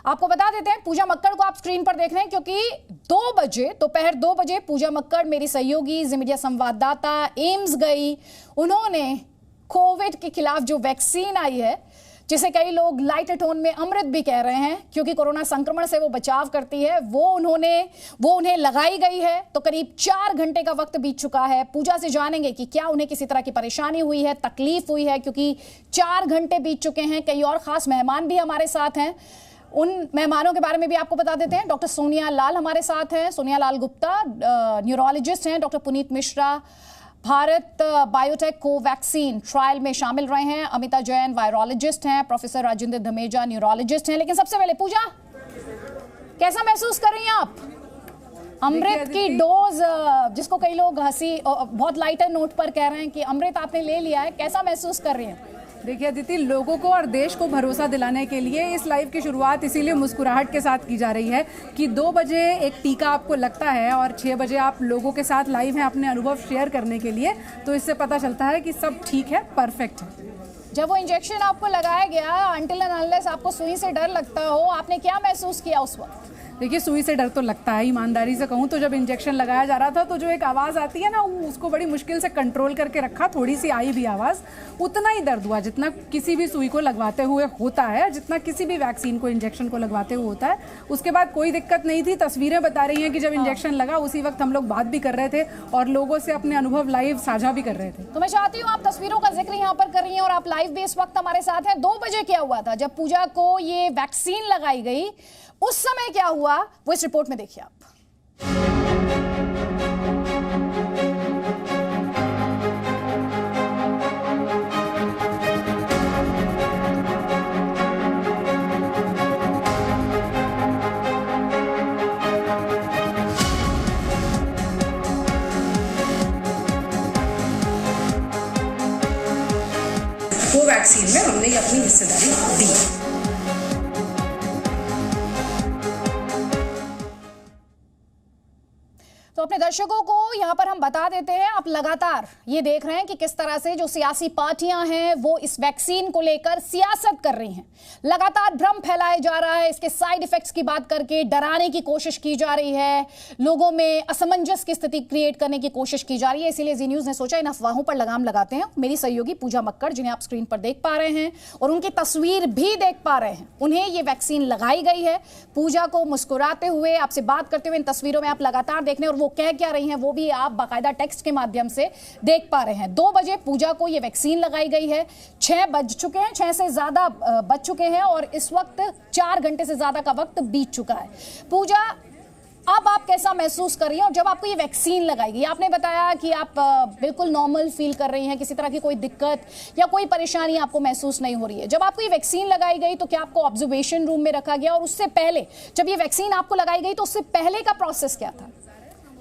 आपको बता देते हैं पूजा मक्कड़ को आप स्क्रीन पर देख रहे हैं, क्योंकि 2 बजे दोपहर 2 बजे पूजा मक्कड़ मेरी सहयोगी जी मीडिया संवाददाता एम्स गई। उन्होंने कोविड के खिलाफ जो वैक्सीन आई है, जिसे कई लोग लाइट टोन में अमृत भी कह रहे हैं क्योंकि कोरोना संक्रमण से वो बचाव करती है, वो उन्हें लगाई गई है। तो करीब 4 घंटे का वक्त बीत चुका है। पूजा से जानेंगे कि क्या उन्हें किसी तरह की परेशानी हुई है, तकलीफ हुई है, क्योंकि 4 घंटे बीत चुके हैं। कई और खास मेहमान भी हमारे साथ हैं, उन मेहमानों के बारे में भी आपको बता देते हैं। डॉक्टर सोनिया लाल हमारे साथ हैं, सोनिया लाल गुप्ता न्यूरोलॉजिस्ट हैं। Doctor Puneet Mishra Bharat biotech Covaxin trial में शामिल रहे हैं। अमिता जैन वायरोलॉजिस्ट हैं। प्रोफेसर राजेंद्र धमेजा न्यूरोलॉजिस्ट हैं। लेकिन सबसे पहले पूजा, कैसा महसूस कर रही हैं आप? अमृत की डोज, जिसको कई लोग हंसी बहुत लाइटर नोट पर कह रहे हैं कि अमृत आपने ले लिया है, कैसा महसूस कर रही हैं? देखिए अदिति, लोगों को और देश को भरोसा दिलाने के लिए इस लाइव की शुरुआत इसीलिए मुस्कुराहट के साथ की जा रही है कि 2 बजे एक टीका आपको लगता है और 6 बजे आप लोगों के साथ लाइव हैं अपने अनुभव शेयर करने के लिए। तो इससे पता चलता है कि सब ठीक है, परफेक्ट है। जब वो इंजेक्शन आपको लगाया गया, अनटिल एंड अनलेस आपको सुई से डर लगता हो, आपने क्या महसूस किया उस वक्त? देखिए सुई से डर तो लगता है, ईमानदारी से कहूँ तो जब इंजेक्शन लगाया जा रहा था तो जो एक आवाज़ आती है ना, उसको बड़ी मुश्किल से कंट्रोल करके रखा, थोड़ी सी आई भी आवाज़, उतना ही दर्द हुआ जितना किसी भी सुई को लगवाते हुए होता है, जितना किसी भी वैक्सीन को इंजेक्शन को लगवाते हुए होता है। उसके बाद कोई दिक्कत नहीं थी। तस्वीरें बता रही हैं कि जब इंजेक्शन लगा उसी वक्त हम लोग बात भी कर रहे थे और लोगों से अपने अनुभव लाइव साझा भी कर रहे थे। तो मैं चाहती हूँ आप तस्वीरों का जिक्र यहाँ पर कर रही हैं और आप लाइव भी इस वक्त हमारे साथ हैं। 2 बजे क्या हुआ था जब पूजा को ये वैक्सीन लगाई गई, उस समय क्या हुआ वो इस रिपोर्ट में देखिए आप। कोवैक्सीन में हमने ये अपनी हिस्सेदारी दी। तो अपने दर्शकों को यहाँ पर हम बता देते हैं, आप लगातार ये देख रहे हैं कि किस तरह से जो सियासी पार्टियां हैं वो इस वैक्सीन को लेकर सियासत कर रही हैं। लगातार भ्रम फैलाया जा रहा है, इसके साइड इफेक्ट्स की बात करके डराने की कोशिश की जा रही है, लोगों में असमंजस की स्थिति क्रिएट करने की कोशिश की जा रही है। इसीलिए जी न्यूज ने सोचा इन अफवाहों पर लगाम लगाते हैं। मेरी सहयोगी पूजा मक्कड़, जिन्हें आप स्क्रीन पर देख पा रहे हैं और उनकी तस्वीर भी देख पा रहे हैं, उन्हें ये वैक्सीन लगाई गई है। पूजा को मुस्कुराते हुए, आपसे बात करते हुए इन तस्वीरों में आप लगातार देख रहे हैं और वो कह क्या रही हैं वो भी आप बाकायदा टेक्स्ट के माध्यम से देख पा रहे हैं। 2 बजे पूजा को ये वैक्सीन लगाई गई है। 6 बज चुके हैं, 6 से ज्यादा बज चुके हैं और इस वक्त 4 घंटे से ज्यादा का वक्त बीत चुका है। पूजा, अब आप कैसा महसूस कर रही हैं? और जब आपको ये वैक्सीन लगाई गई, आपने बताया कि आप बिल्कुल नॉर्मल फील कर रही हैं, किसी तरह की कोई दिक्कत या कोई परेशानी आपको महसूस नहीं हो रही है। जब आपको ये वैक्सीन लगाई गई तो क्या आपको ऑब्जर्वेशन रूम में रखा गया? और उससे पहले जब ये वैक्सीन आपको लगाई गई तो उससे पहले का प्रोसेस क्या था?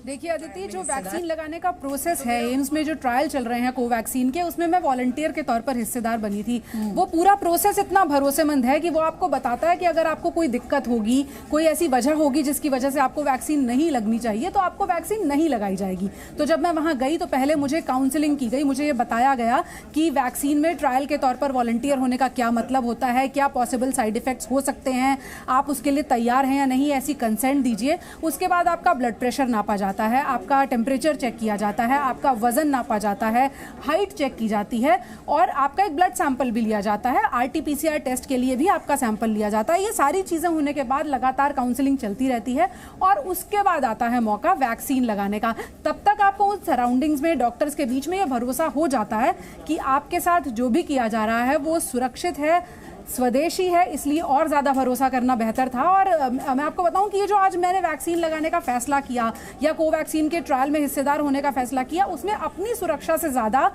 देखिए अदिति, जो वैक्सीन लगाने का प्रोसेस है, एम्स में जो ट्रायल चल रहे हैं कोवैक्सीन के, उसमें मैं वॉलंटियर के तौर पर हिस्सेदार बनी थी। वो पूरा प्रोसेस इतना भरोसेमंद है कि वो आपको बताता है कि अगर आपको कोई दिक्कत होगी, कोई ऐसी वजह होगी जिसकी वजह से आपको वैक्सीन नहीं लगनी चाहिए, तो आपको वैक्सीन नहीं लगाई जाएगी। तो जब मैं वहाँ गई तो पहले मुझे काउंसलिंग की गई, मुझे ये बताया गया कि वैक्सीन में ट्रायल के तौर पर वॉलंटियर होने का क्या मतलब होता है, क्या पॉसिबल साइड इफेक्ट्स हो सकते हैं, आप उसके लिए तैयार हैं या नहीं, ऐसी कंसेंट दीजिए। उसके बाद आपका ब्लड प्रेशर नापा जाता है, आपका टेम्परेचर चेक किया जाता है, आपका वजन नापा जाता है, हाइट चेक की जाती है और आपका एक ब्लड सैंपल भी लिया जाता है। आरटी-पीसीआर टेस्ट के लिए भी आपका सैंपल लिया जाता है। ये सारी चीज़ें होने के बाद लगातार काउंसलिंग चलती रहती है और उसके बाद आता है मौका वैक्सीन लगाने का। तब तक आपको उस सराउंडिंग्स में, डॉक्टर्स के बीच में ये भरोसा हो जाता है कि आपके साथ जो भी किया जा रहा है वो सुरक्षित है, स्वदेशी है, इसलिए और ज़्यादा भरोसा करना बेहतर था। और मैं आपको बताऊं कि ये जो आज मैंने वैक्सीन लगाने का फैसला किया या कोवैक्सीन के ट्रायल में हिस्सेदार होने का फैसला किया, उसमें अपनी सुरक्षा से ज़्यादा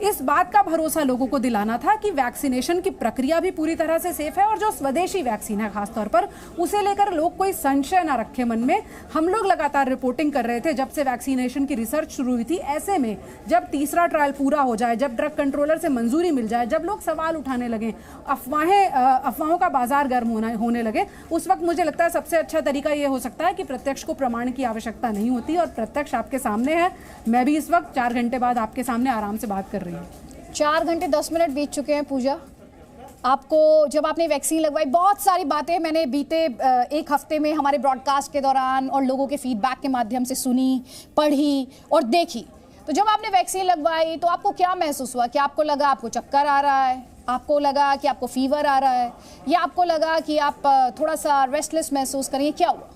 इस बात का भरोसा लोगों को दिलाना था कि वैक्सीनेशन की प्रक्रिया भी पूरी तरह से सेफ है और जो स्वदेशी वैक्सीन है खासतौर पर, उसे लेकर लोग कोई संशय ना रखे मन में। हम लोग लगातार रिपोर्टिंग कर रहे थे जब से वैक्सीनेशन की रिसर्च शुरू हुई थी। ऐसे में जब तीसरा ट्रायल पूरा हो जाए, जब ड्रग कंट्रोलर से मंजूरी मिल जाए, जब लोग सवाल उठाने लगे, अफवाहों का बाजार गर्म होने लगे, उस वक्त मुझे लगता है सबसे अच्छा तरीका ये हो सकता है कि प्रत्यक्ष को प्रमाण की आवश्यकता नहीं होती और प्रत्यक्ष आपके सामने है। मैं भी इस वक्त 4 घंटे बाद आपके सामने आराम से बात कर रही हूँ। 4 घंटे 10 मिनट बीत चुके हैं पूजा, आपको जब आपने वैक्सीन लगवाई, बहुत सारी बातें मैंने बीते एक हफ्ते में हमारे ब्रॉडकास्ट के दौरान और लोगों के फीडबैक के माध्यम से सुनी, पढ़ी और देखी। तो जब आपने वैक्सीन लगवाई तो आपको क्या महसूस हुआ? क्या आपको लगा आपको चक्कर आ रहा है, आपको लगा कि आपको फीवर आ रहा है, या आपको लगा कि आप थोड़ा सा रेस्टलेस महसूस करेंगे? क्या हुआ?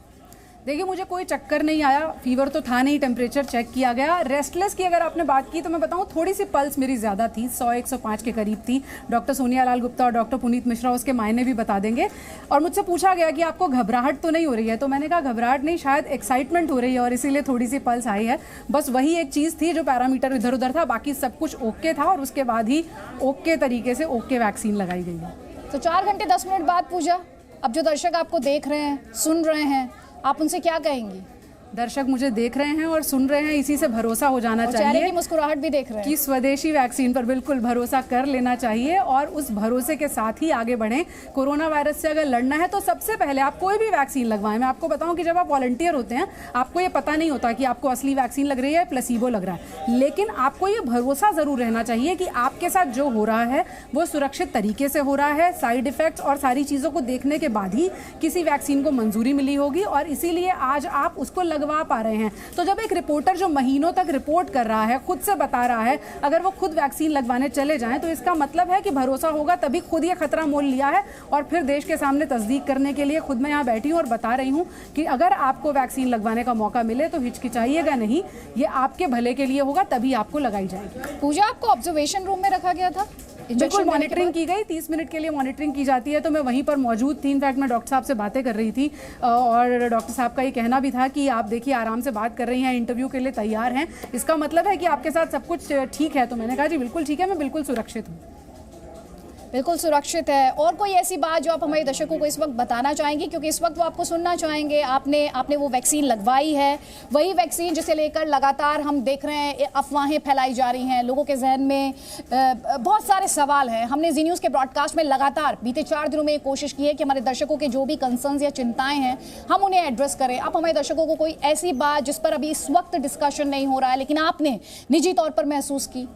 देखिए, मुझे कोई चक्कर नहीं आया, फीवर तो था नहीं, टेम्परेचर चेक किया गया। रेस्टलेस की अगर आपने बात की तो मैं बताऊं, थोड़ी सी पल्स मेरी ज़्यादा थी, 100-105 के करीब थी। डॉक्टर सोनिया लाल गुप्ता और डॉक्टर पुनीत मिश्रा उसके मायने भी बता देंगे। और मुझसे पूछा गया कि आपको घबराहट तो नहीं हो रही है? तो मैंने कहा घबराहट नहीं, शायद एक्साइटमेंट हो रही है और इसीलिए थोड़ी सी पल्स आई है। बस वही एक चीज़ थी जो पैरामीटर इधर उधर था, बाकी सब कुछ ओके था और उसके बाद ही ओके तरीके से ओके वैक्सीन लगाई गई है। तो 4 घंटे 10 मिनट बाद पूजा, अब जो दर्शक आपको देख रहे हैं, सुन रहे हैं, आप उनसे क्या कहेंगी? दर्शक मुझे देख रहे हैं और सुन रहे हैं, इसी से भरोसा हो जाना चाहिए। चेहरे की मुस्कुराहट भी देख रहे हैं कि स्वदेशी वैक्सीन पर बिल्कुल भरोसा कर लेना चाहिए और उस भरोसे के साथ ही आगे बढ़ें। कोरोना वायरस से अगर लड़ना है तो सबसे पहले आप कोई भी वैक्सीन लगवाएं। मैं आपको बताऊं कि जब आप वॉलंटियर होते हैं आपको ये पता नहीं होता कि आपको असली वैक्सीन लग रही है, प्लेसिबो लग रहा है, लेकिन आपको ये भरोसा जरूर रहना चाहिए कि आपके साथ जो हो रहा है वो सुरक्षित तरीके से हो रहा है। साइड इफेक्ट्स और सारी चीज़ों को देखने के बाद ही किसी वैक्सीन को मंजूरी मिली होगी और इसीलिए आज आप उसको लगवा पा रहे हैं। तो जब एक रिपोर्टर जो महीनों तक रिपोर्ट कर रहा है, खुद से बता रहा है, अगर वो खुद वैक्सीन लगवाने चले जाएं तो इसका मतलब है कि भरोसा होगा, तभी खुद ये खतरा मोल लिया है और फिर देश के सामने तस्दीक करने के लिए खुद मैं यहाँ बैठी हूँ और बता रही हूँ कि अगर आपको वैक्सीन लगवाने का मौका मिले तो हिचकिचाइएगा नहीं, ये आपके भले के लिए होगा, तभी आपको लगाई जाएगी। पूजा, आपको ऑब्जर्वेशन रूम में रखा गया था? बिल्कुल, मॉनिटरिंग की गई, 30 मिनट के लिए मॉनिटरिंग की जाती है, तो मैं वहीं पर मौजूद थी। इनफैक्ट मैं डॉक्टर साहब से बातें कर रही थी और डॉक्टर साहब का ये कहना भी था कि आप देखिए आराम से बात कर रही हैं, इंटरव्यू के लिए तैयार हैं, इसका मतलब है कि आपके साथ सब कुछ ठीक है। तो मैंने कहा जी बिल्कुल ठीक है, मैं बिल्कुल सुरक्षित हूँ। बिल्कुल सुरक्षित है। और कोई ऐसी बात जो आप हमारे दर्शकों को इस वक्त बताना चाहेंगे, क्योंकि इस वक्त वो आपको सुनना चाहेंगे। आपने वो वैक्सीन लगवाई है, वही वैक्सीन जिसे लेकर लगातार हम देख रहे हैं अफवाहें फैलाई जा रही हैं, लोगों के जहन में बहुत सारे सवाल हैं। हमने जी न्यूज़ के ब्रॉडकास्ट में लगातार बीते 4 दिनों में कोशिश की है कि हमारे दर्शकों के जो भी कंसर्न्स या चिंताएं हैं हम उन्हें एड्रेस करें। आप हमारे दर्शकों को कोई ऐसी बात जिस पर अभी इस वक्त डिस्कशन नहीं हो रहा है लेकिन आपने निजी तौर पर महसूस की?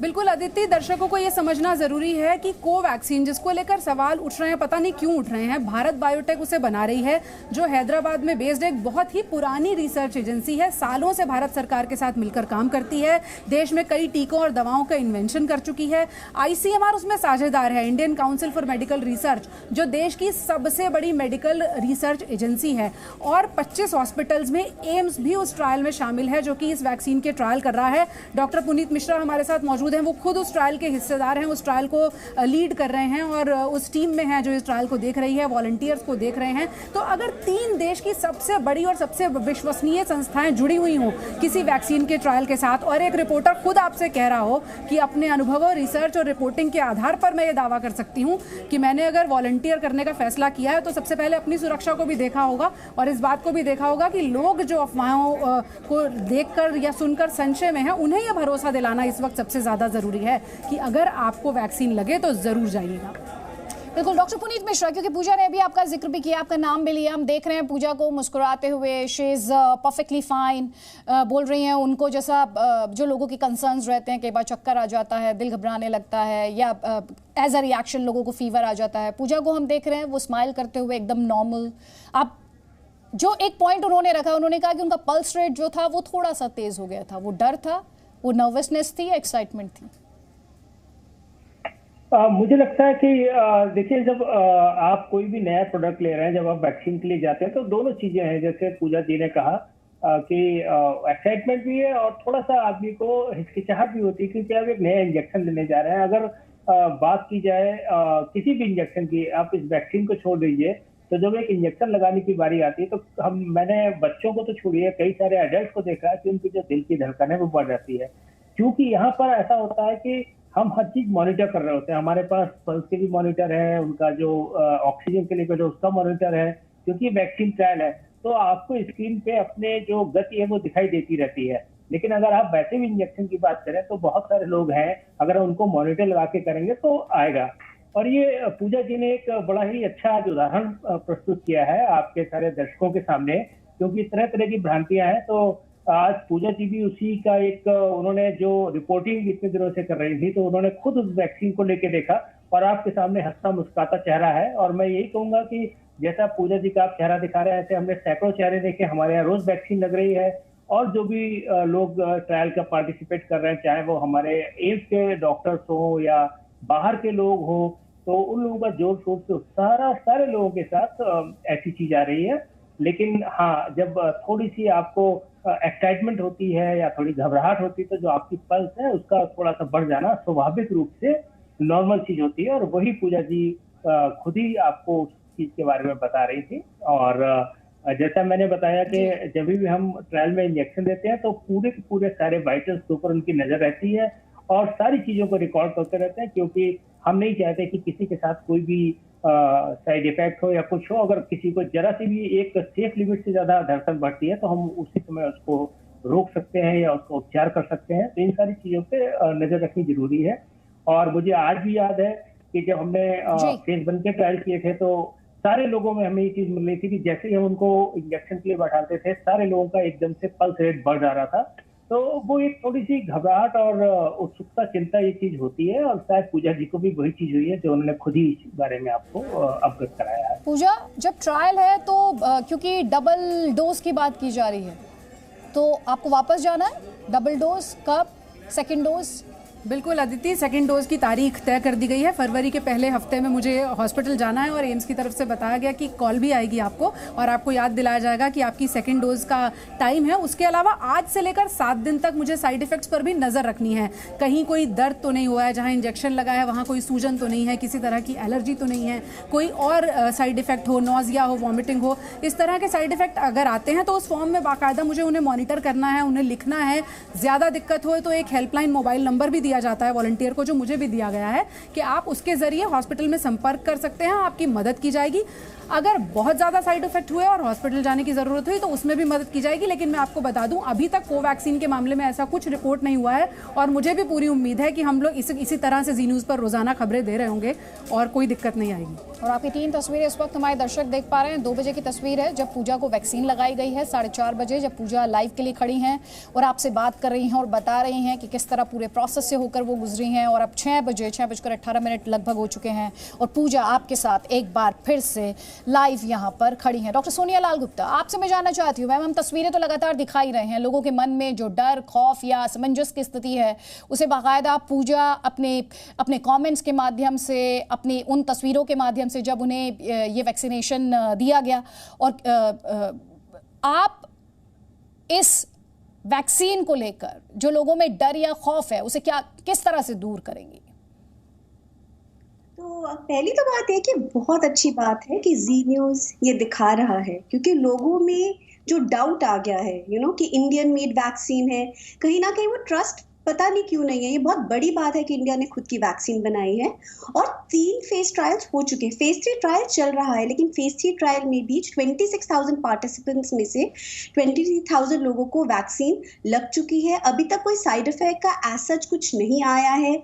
बिल्कुल अदिति, दर्शकों को ये समझना जरूरी है कि कोवैक्सीन जिसको लेकर सवाल उठ रहे हैं, पता नहीं क्यों उठ रहे हैं, भारत बायोटेक उसे बना रही है, जो हैदराबाद में बेस्ड एक बहुत ही पुरानी रिसर्च एजेंसी है, सालों से भारत सरकार के साथ मिलकर काम करती है, देश में कई टीकों और दवाओं का इन्वेंशन कर चुकी है। ICMR उसमें साझेदार है, Indian council for medical research, जो देश की सबसे बड़ी मेडिकल रिसर्च एजेंसी है। और 25 हॉस्पिटल्स में एम्स भी उस ट्रायल में शामिल है, जो कि इस वैक्सीन के ट्रायल कर रहा है। डॉक्टर पुनीत मिश्रा हमारे साथ मौजूद हैं, वो खुद उस ट्रायल के हिस्सेदार हैं, उस ट्रायल को लीड कर रहे हैं और उस टीम में हैं जो इस ट्रायल को देख रही है, वॉलंटियर्स को देख रहे हैं। तो अगर 3 देश की सबसे बड़ी और सबसे विश्वसनीय संस्थाएं जुड़ी हुई हों किसी वैक्सीन के ट्रायल के साथ, और एक रिपोर्टर खुद आपसे कह रहा हो कि अपने अनुभवों, रिसर्च और रिपोर्टिंग के आधार पर मैं ये दावा कर सकती हूँ कि मैंने अगर वॉलंटियर करने का फैसला किया है तो सबसे पहले अपनी सुरक्षा को भी देखा होगा और इस बात को भी देखा होगा कि लोग जो अफवाहों को देखकर या सुनकर संशय में हैं, उन्हें यह भरोसा दिलाना इस वक्त सबसे ज़्यादा ज़रूरी है कि अगर आपको वैक्सीन लगे तो जरूर जाइएगा। बिल्कुल। डॉक्टर पुनीत मिश्रा, क्योंकि पूजा ने अभी आपका जिक्र भी किया, आपका नाम भी लिया, हम देख रहे हैं पूजा को मुस्कुराते हुए, शी इज़ परफेक्टली फाइन बोल रही हैं। उनको जैसा जो लोगों के कंसर्न्स रहते हैं, कई बार चक्कर आ जाता है, दिल घबराने लगता है या एज अ रिएक्शन लोगों को फीवर आ जाता है, पूजा को हम देख रहे हैं वो स्माइल करते हुए एकदम नॉर्मल। आप जो एक पॉइंट उन्होंने रखा, उन्होंने कहा कि उनका पल्स रेट जो था वो थोड़ा सा तेज हो गया था, वो डर था, वो नर्वसनेस थी या एक्साइटमेंट थी? मुझे लगता है कि देखिए, जब आप कोई भी नया प्रोडक्ट ले रहे हैं, जब आप वैक्सीन के लिए जाते हैं तो दोनों चीजें हैं, जैसे पूजा जी ने कहा कि एक्साइटमेंट भी है और थोड़ा सा आदमी को हिचकिचाहट भी होती है, क्योंकि आप एक नया इंजेक्शन लेने जा रहे हैं। अगर बात की जाए किसी भी इंजेक्शन की, आप इस वैक्सीन को छोड़ दीजिए, तो जब एक इंजेक्शन लगाने की बारी आती है तो मैंने बच्चों को तो छोड़िए, कई सारे एडल्ट को देखा है कि उनकी जो दिल की धड़कन है वो बढ़ जाती है, क्योंकि यहाँ पर ऐसा होता है कि हम हर चीज मॉनिटर कर रहे होते हैं। हमारे पास पल्स के भी मॉनिटर है, उनका जो ऑक्सीजन के लेवल है उसका मॉनिटर है, क्योंकि वैक्सीन ट्रायल है तो आपको स्क्रीन पे अपने जो गति है वो दिखाई देती रहती है। लेकिन अगर आप वैसे भी इंजेक्शन की बात करें तो बहुत सारे लोग हैं, अगर उनको मॉनिटर लगा के करेंगे तो आएगा। और ये पूजा जी ने एक बड़ा ही अच्छा आज उदाहरण प्रस्तुत किया है आपके सारे दर्शकों के सामने, क्योंकि तरह तरह की भ्रांतियां हैं। तो आज पूजा जी भी उसी का एक, उन्होंने जो रिपोर्टिंग इतने दिनों से कर रही थी, तो उन्होंने खुद उस वैक्सीन को लेके देखा और आपके सामने हंसता मुस्कुराता चेहरा है। और मैं यही कहूंगा कि जैसा पूजा जी का आप चेहरा दिखा रहे हैं, ऐसे हमने सैकड़ों चेहरे देखे। हमारे यहाँ रोज वैक्सीन लग रही है, और जो भी लोग ट्रायल का पार्टिसिपेट कर रहे हैं, चाहे वो हमारे एम्स के डॉक्टर्स हो या बाहर के लोग हो, तो उन लोगों का जोर शोर से सारे लोगों के साथ ऐसी चीज आ रही है। लेकिन हाँ, जब थोड़ी सी आपको एक्साइटमेंट होती है या थोड़ी घबराहट होती है, तो जो आपकी पल्स है उसका थोड़ा सा बढ़ जाना स्वाभाविक रूप से नॉर्मल चीज होती है। और वही पूजा जी खुद ही आपको उस चीज के बारे में बता रही थी। और जैसा मैंने बताया कि जब भी हम ट्रायल में इंजेक्शन देते हैं, तो पूरे के पूरे सारे वाइटल्स के ऊपर उनकी नजर रहती है और सारी चीजों को रिकॉर्ड करते रहते हैं, क्योंकि हम नहीं चाहते कि किसी के साथ कोई भी साइड इफेक्ट हो या कुछ हो। अगर किसी को जरा सी भी एक सेफ लिमिट से ज्यादा धड़कन बढ़ती है, तो हम उसी समय उसको रोक सकते हैं या उसको उपचार कर सकते हैं। तो इन सारी चीजों पे नजर रखनी जरूरी है। और मुझे आज भी याद है कि जब हमने फेज 1 के ट्रायल किए थे, तो सारे लोगों में हमें ये चीज मिल रही थी कि जैसे ही हम उनको इंजेक्शन के लिए बैठाते थे, सारे लोगों का एकदम से पल्स रेट बढ़ जा रहा था। तो वो एक थोड़ी सी घबराहट और उत्सुकता, चिंता ये चीज होती है। और शायद पूजा जी को भी वही चीज हुई है जो उन्होंने खुद ही इस बारे में आपको अवगत कराया है। पूजा, जब ट्रायल है तो क्योंकि डबल डोज की बात की जा रही है, तो आपको वापस जाना है? डबल डोज कब? Second dose? बिल्कुल अदिति, सेकंड डोज की तारीख तय कर दी गई है। फरवरी के पहले हफ्ते में मुझे हॉस्पिटल जाना है और एम्स की तरफ से बताया गया कि कॉल भी आएगी आपको और आपको याद दिलाया जाएगा कि आपकी सेकंड डोज का टाइम है। उसके अलावा आज से लेकर 7 दिन तक मुझे साइड इफेक्ट्स पर भी नजर रखनी है। कहीं कोई दर्द तो नहीं हुआ है, जहां इंजेक्शन लगा है वहां कोई सूजन तो नहीं है, किसी तरह की एलर्जी तो नहीं है, कोई और साइड इफेक्ट हो, नॉजिया हो, वॉमिटिंग हो, इस तरह के साइड इफेक्ट अगर आते हैं तो उस फॉर्म में बाकायदा मुझे उन्हें मॉनिटर करना है, उन्हें लिखना है। ज्यादा दिक्कत हो तो एक हेल्पलाइन मोबाइल नंबर भी दिया जाता है वॉलंटियर को, जो मुझे भी दिया गया है कि आप उसके जरिए हॉस्पिटल में संपर्क कर सकते हैं, आपकी मदद की जाएगी। अगर बहुत ज्यादा साइड इफेक्ट हुए और हॉस्पिटल जाने की जरूरत हुई तो उसमें भी मदद की जाएगी। लेकिन मैं आपको बता दूं, अभी तक कोवैक्सीन के मामले में ऐसा कुछ रिपोर्ट नहीं हुआ है और मुझे भी पूरी उम्मीद है कि हम लोग इसी तरह से जी न्यूज पर रोजाना खबरें दे रहे होंगे और कोई दिक्कत नहीं आएगी। और आपकी 3 तस्वीरें इस वक्त हमारे दर्शक देख पा रहे हैं। 2 बजे की तस्वीर है जब पूजा को वैक्सीन लगाई गई है, 4:30 बजे जब पूजा लाइव के लिए खड़ी हैं और आपसे बात कर रही हैं और बता रही हैं कि किस तरह पूरे प्रोसेस से होकर वो गुजरी हैं। और अब 6:18 लगभग हो चुके हैं और पूजा आपके साथ एक बार फिर से लाइव यहाँ पर खड़ी हैं। डॉक्टर सोनिया लाल गुप्ता, आपसे मैं जानना चाहती हूँ, मैम हम तस्वीरें तो लगातार दिखा ही रहे हैं, लोगों के मन में जो डर, खौफ या असमंजस की स्थिति है उसे बाकायदा पूजा अपने कमेंट्स के माध्यम से, अपनी उन तस्वीरों के माध्यम से जब उन्हें ये वैक्सीनेशन दिया गया, और आप इस वैक्सीन को लेकर जो लोगों में डर या खौफ है उसे किस तरह से दूर करेंगी? तो पहली तो बात है कि बहुत अच्छी बात है कि जी न्यूज़ ये दिखा रहा है, क्योंकि लोगों में जो डाउट आ गया है कि इंडियन मेड वैक्सीन है, कहीं ना कहीं वो ट्रस्ट पता नहीं क्यों नहीं है। ये बहुत बड़ी बात है कि इंडिया ने खुद की वैक्सीन बनाई है और 3 फेज ट्रायल्स हो चुके हैं। फेज 3 ट्रायल चल रहा है, लेकिन फेज 3 ट्रायल में भी 26,000 पार्टिसिपेंट्स में से 23,000 लोगों को वैक्सीन लग चुकी है। अभी तक कोई साइड इफेक्ट का एज सच कुछ नहीं आया है।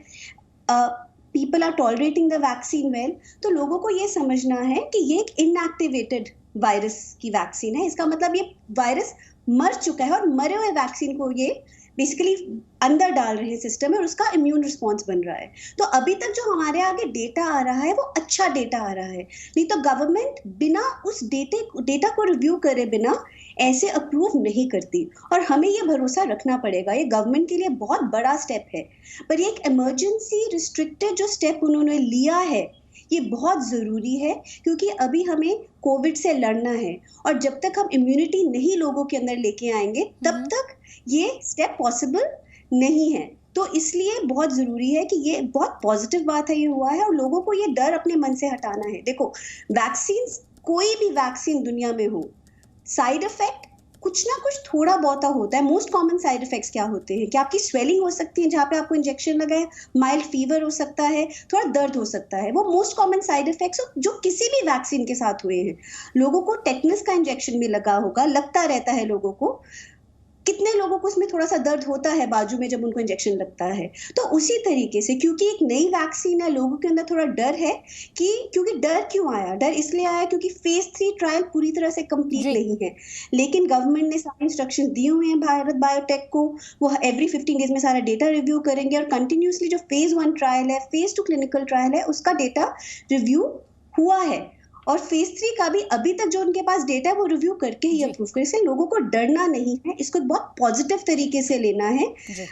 People are tolerating the vaccine well. तो लोगों को ये समझना है कि ये एक इनएक्टिवेटेड वायरस की वैक्सीन है। इसका मतलब ये वायरस मर चुका है और मरे हुए वैक्सीन को ये बेसिकली अंदर डाल रहे हैं सिस्टम में और उसका इम्यून रिस्पॉन्स बन रहा है। तो अभी तक जो हमारे आगे डेटा आ रहा है वो अच्छा डेटा आ रहा है, नहीं तो गवर्नमेंट बिना उस डेटा को रिव्यू करे बिना ऐसे अप्रूव नहीं करती। और हमें ये भरोसा रखना पड़ेगा, ये गवर्नमेंट के लिए बहुत बड़ा स्टेप है, पर ये एक इमरजेंसी रिस्ट्रिक्टेड जो स्टेप उन्होंने लिया है ये बहुत ज़रूरी है, क्योंकि अभी हमें कोविड से लड़ना है और जब तक हम इम्यूनिटी नहीं लोगों के अंदर लेके आएंगे तब तक ये स्टेप पॉसिबल नहीं है। तो इसलिए बहुत ज़रूरी है कि ये बहुत पॉजिटिव बात है, ये हुआ है और लोगों को ये डर अपने मन से हटाना है। देखो, वैक्सीन, कोई भी वैक्सीन दुनिया में हो, साइड इफेक्ट कुछ ना कुछ थोड़ा बहुत होता है। मोस्ट कॉमन साइड इफेक्ट्स क्या होते हैं कि आपकी स्वेलिंग हो सकती है जहाँ पे आपको इंजेक्शन लगा है, माइल्ड फीवर हो सकता है, थोड़ा दर्द हो सकता है। वो मोस्ट कॉमन साइड इफेक्ट्स जो किसी भी वैक्सीन के साथ हुए हैं। लोगों को टेटनस का इंजेक्शन भी लगा होगा, लगता रहता है लोगों को, कितने लोगों को उसमें थोड़ा सा दर्द होता है बाजू में जब उनको इंजेक्शन लगता है। तो उसी तरीके से क्योंकि एक नई वैक्सीन है, लोगों के अंदर थोड़ा डर है कि क्योंकि डर क्यों आया, डर इसलिए आया क्योंकि फेज 3 ट्रायल पूरी तरह से कंप्लीट नहीं है, लेकिन गवर्नमेंट ने सारे इंस्ट्रक्शंस दिए हुए हैं भारत बायोटेक को, वो एवरी 15 डेज में सारा डेटा रिव्यू करेंगे और कंटिन्यूसली जो फेज 1 ट्रायल है, फेज 2 क्लिनिकल ट्रायल है, उसका डेटा रिव्यू हुआ है और फेज 3 का भी अभी तक जो उनके पास डेटा है वो रिव्यू करके ही अप्रूव करे। इसलिए लोगों को डरना नहीं है, इसको बहुत पॉजिटिव तरीके से लेना है।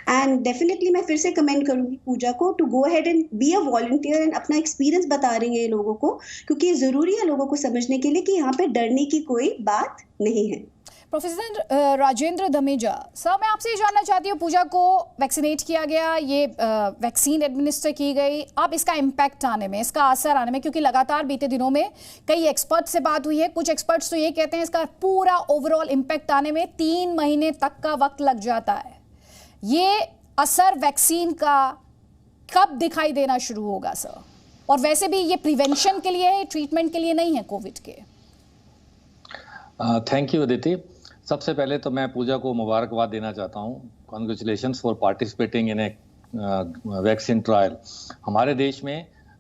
एंड डेफिनेटली मैं फिर से कमेंट करूंगी पूजा को to go ahead and be a volunteer एंड अपना एक्सपीरियंस बता रही है लोगों को, क्योंकि ये जरूरी है लोगों को समझने के लिए कि यहाँ पे डरने की कोई बात नहीं है। प्रोफेसर राजेंद्र धमीजा सर, मैं आपसे ये जानना चाहती हूँ, पूजा को वैक्सीनेट किया गया, ये वैक्सीन एडमिनिस्टर की गई, अब इसका इम्पैक्ट आने में, इसका असर आने में, क्योंकि लगातार बीते दिनों में कई एक्सपर्ट से बात हुई है, कुछ एक्सपर्ट्स तो ये कहते हैं इसका पूरा ओवरऑल इम्पैक्ट आने में 3 महीने तक का वक्त लग जाता है। ये असर वैक्सीन का कब दिखाई देना शुरू होगा सर? और वैसे भी ये प्रिवेंशन के लिए है, ट्रीटमेंट के लिए नहीं है कोविड के। Thank you Aditi. सबसे पहले तो मैं पूजा को मुबारकबाद देना चाहता हूँ। Congratulations for participating in A vaccine trial. हमारे देश में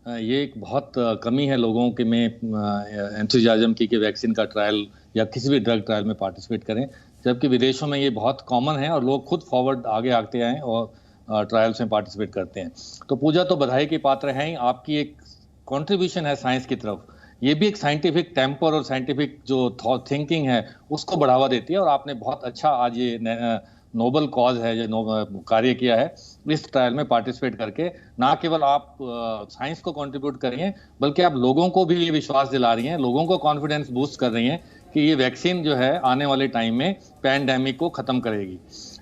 ये एक बहुत कमी है लोगों के में एंथुसियाज्म की कि वैक्सीन का ट्रायल या किसी भी ड्रग ट्रायल में पार्टिसिपेट करें, जबकि विदेशों में ये बहुत कॉमन है और लोग खुद फॉरवर्ड आगे आते हैं और ट्रायल्स में पार्टिसिपेट करते हैं। तो पूजा तो बधाई के पात्र हैं ही, आपकी एक कॉन्ट्रीब्यूशन है साइंस की तरफ, ये भी एक साइंटिफिक टेम्पर और साइंटिफिक जो थिंकिंग है उसको बढ़ावा देती है। और आपने बहुत अच्छा आज ये नोबल कॉज है, जो कार्य किया है इस ट्रायल में पार्टिसिपेट करके। ना केवल आप साइंस को कंट्रीब्यूट कर रही हैं, बल्कि आप लोगों को भी ये विश्वास दिला रही हैं, लोगों को कॉन्फिडेंस बूस्ट कर रही हैं कि ये वैक्सीन जो है आने वाले टाइम में पैंडेमिक को ख़त्म करेगी।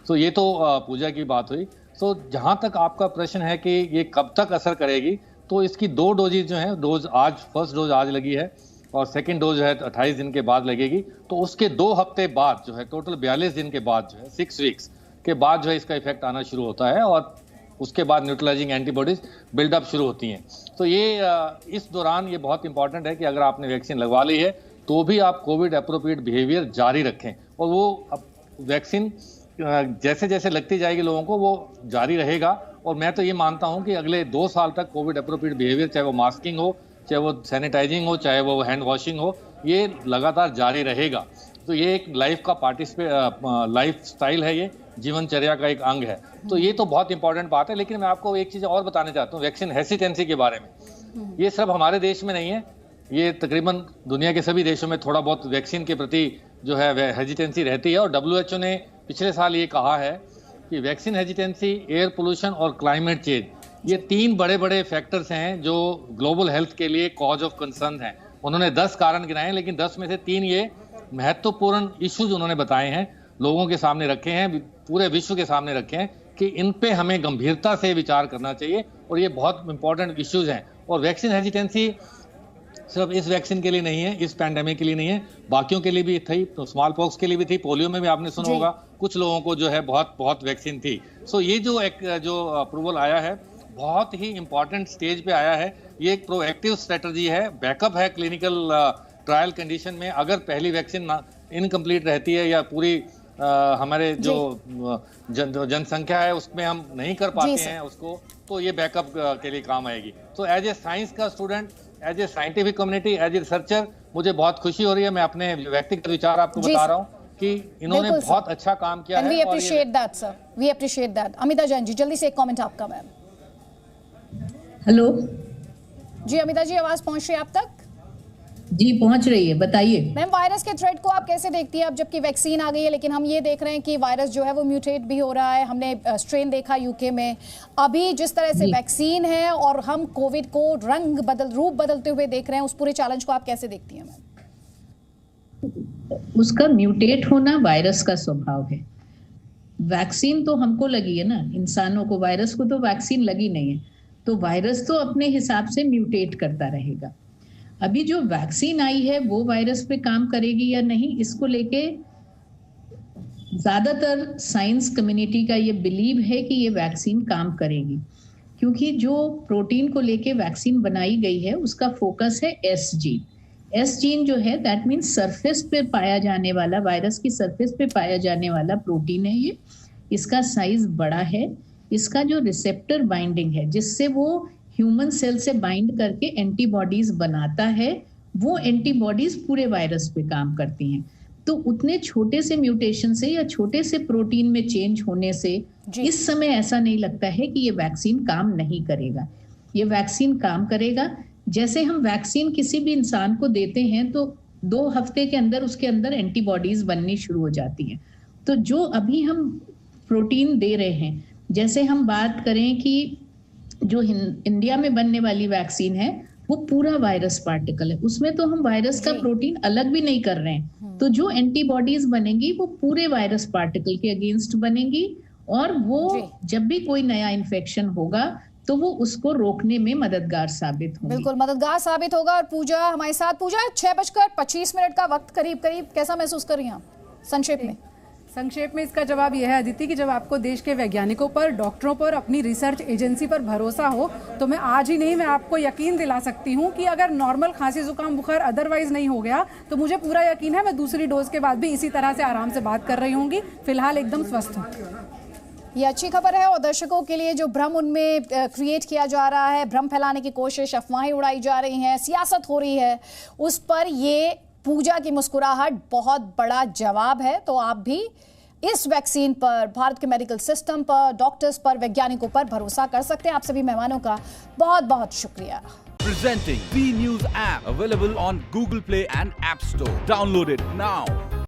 तो ये तो पूजा की बात हुई। तो जहाँ तक आपका प्रश्न है कि ये कब तक असर करेगी, तो इसकी 2 डोजेज जो हैं, डोज आज फर्स्ट डोज आज लगी है और सेकंड डोज है 28 दिन के बाद लगेगी। तो उसके 2 हफ्ते बाद जो है, टोटल 42 दिन के बाद जो है, 6 वीक्स के बाद जो है इसका इफेक्ट आना शुरू होता है और उसके बाद न्यूट्रलाइजिंग एंटीबॉडीज बिल्डअप शुरू होती हैं। तो ये इस दौरान ये बहुत इंपॉर्टेंट है कि अगर आपने वैक्सीन लगवा ली है तो भी आप कोविड अप्रोप्रिएट बिहेवियर जारी रखें और वो वैक्सीन जैसे जैसे लगती जाएगी लोगों को वो जारी रहेगा। और मैं तो ये मानता हूं कि अगले 2 साल तक कोविड अप्रोप्रिएट बिहेवियर, चाहे वो मास्किंग हो, चाहे वो सैनिटाइजिंग हो, चाहे वो हैंड वॉशिंग हो, ये लगातार जारी रहेगा। तो ये एक लाइफ स्टाइल है, ये जीवनचर्या का एक अंग है। तो ये तो बहुत इंपॉर्टेंट बात है। लेकिन मैं आपको एक चीज़ और बताना चाहता हूँ वैक्सीन हेसिटेंसी के बारे में। ये सिर्फ हमारे देश में नहीं है, ये तकरीबन दुनिया के सभी देशों में थोड़ा बहुत वैक्सीन के प्रति जो है हेजिटेंसी रहती है। और WHO ने पिछले साल ये कहा है कि वैक्सीन हेजिटेंसी, एयर पोल्यूशन और क्लाइमेट चेंज, ये 3 बड़े बड़े फैक्टर्स हैं जो ग्लोबल हेल्थ के लिए कॉज ऑफ कंसर्न हैं। उन्होंने 10 कारण गिनाए हैं, लेकिन 10 में से 3 ये महत्वपूर्ण इश्यूज उन्होंने बताए हैं, लोगों के सामने रखे हैं, पूरे विश्व के सामने रखे हैं कि इन पे हमें गंभीरता से विचार करना चाहिए और ये बहुत इंपॉर्टेंट इश्यूज हैं। और वैक्सीन हेजिटेंसी सिर्फ इस वैक्सीन के लिए नहीं है, इस पैंडेमिक के लिए नहीं है, बाकियों के लिए भी थी, तो स्मॉल पॉक्स के लिए भी थी, पोलियो में भी आपने सुना होगा कुछ लोगों को जो है बहुत वैक्सीन थी। सो ये जो अप्रूवल आया है बहुत ही इंपॉर्टेंट स्टेज पे आया है। ये एक प्रोएक्टिव स्ट्रेटजी है, बैकअप है क्लिनिकल ट्रायल कंडीशन में। अगर पहली वैक्सीन इनकम्प्लीट रहती है या पूरी हमारे जो जनसंख्या है उसमें हम नहीं कर पाते हैं उसको, तो ये बैकअप के लिए काम आएगी। तो एज ए साइंस का student, as a scientific community, as a researcher, मुझे बहुत खुशी हो रही है। मैं अपने व्यक्तिगत विचार आपको बता रहा हूँ कि इन्होंने बहुत अच्छा काम किया है। We appreciate that sir, we appreciate that. Amita Jain ji, जल्दी से एक कमेंट आपका मैम। हेलो जी अमिता जी, आवाज पहुंच रही है आप तक? जी पहुंच रही है, बताइए मैम। वायरस के थ्रेट को आप कैसे देखती हैं अब जबकि वैक्सीन आ गई है, लेकिन हम ये देख रहे हैं कि वायरस जो है वो म्यूटेट भी हो रहा है। हमने स्ट्रेन देखा यूके में। अभी जिस तरह से वैक्सीन है और हम कोविड को रूप बदलते हुए देख रहे हैं, उस पूरे चैलेंज को आप कैसे देखती हैं मैम? उसका म्यूटेट होना वायरस का स्वभाव है। वैक्सीन तो हमको लगी है ना, इंसानों को, वायरस को तो वैक्सीन लगी नहीं है। तो वायरस तो अपने हिसाब से म्यूटेट करता रहेगा। अभी जो वैक्सीन आई है वो वायरस पे काम करेगी या नहीं, इसको लेके ज्यादातर साइंस कम्युनिटी का ये बिलीव है कि ये वैक्सीन काम करेगी, क्योंकि जो प्रोटीन को लेके वैक्सीन बनाई गई है उसका फोकस है एस जीन। एस जीन जो है दैट मीन्स सरफेस पे पाया जाने वाला, वायरस की सरफेस पे पाया जाने वाला प्रोटीन है ये। इसका साइज बड़ा है, इसका जो रिसेप्टर बाइंडिंग है जिससे वो ह्यूमन सेल से बाइंड करके एंटीबॉडीज बनाता है, वो एंटीबॉडीज पूरे वायरस पे काम करती हैं। तो उतने छोटे से म्यूटेशन से या छोटे से प्रोटीन में चेंज होने से इस समय ऐसा नहीं लगता है कि ये वैक्सीन काम नहीं करेगा। ये वैक्सीन काम करेगा। जैसे हम वैक्सीन किसी भी इंसान को देते हैं तो 2 हफ्ते के अंदर उसके अंदर एंटीबॉडीज बननी शुरू हो जाती हैं। तो जो अभी हम प्रोटीन दे रहे हैं, जैसे हम बात करें कि जो इंडिया में बनने वाली वैक्सीन है वो पूरा वायरस पार्टिकल है, उसमें तो हम वायरस का प्रोटीन अलग भी नहीं कर रहे हैं। तो जो एंटीबॉडीज बनेंगी वो पूरे वायरस पार्टिकल के अगेंस्ट बनेंगी और वो जब भी कोई नया इन्फेक्शन होगा तो वो उसको रोकने में मददगार साबित होगी। बिल्कुल मददगार साबित होगा। और पूजा हमारे साथ। पूजा, 6:25 का वक्त करीब कैसा महसूस कर रही हैं आप संक्षेप में? संक्षेप में इसका जवाब यह है अदिति कि जब आपको देश के वैज्ञानिकों पर, डॉक्टरों पर, अपनी रिसर्च एजेंसी पर भरोसा हो तो मैं आज ही नहीं, मैं आपको यकीन दिला सकती हूँ कि अगर नॉर्मल खांसी जुकाम बुखार अदरवाइज नहीं हो गया तो मुझे पूरा यकीन है मैं दूसरी डोज के बाद भी इसी तरह से आराम से बात कर रही होंगी। फिलहाल एकदम स्वस्थ हूँ। ये अच्छी खबर है। और दर्शकों के लिए जो भ्रम उनमें क्रिएट किया जा रहा है, भ्रम फैलाने की कोशिश, अफवाहें उड़ाई जा रही हैं, सियासत हो रही है, उस पर ये पूजा की मुस्कुराहट बहुत बड़ा जवाब है। तो आप भी इस वैक्सीन पर, भारत के मेडिकल सिस्टम पर, डॉक्टर्स पर, वैज्ञानिकों पर भरोसा कर सकते हैं। आप सभी मेहमानों का बहुत बहुत शुक्रिया। Presenting B News app available on Google Play and App Store. Download it now.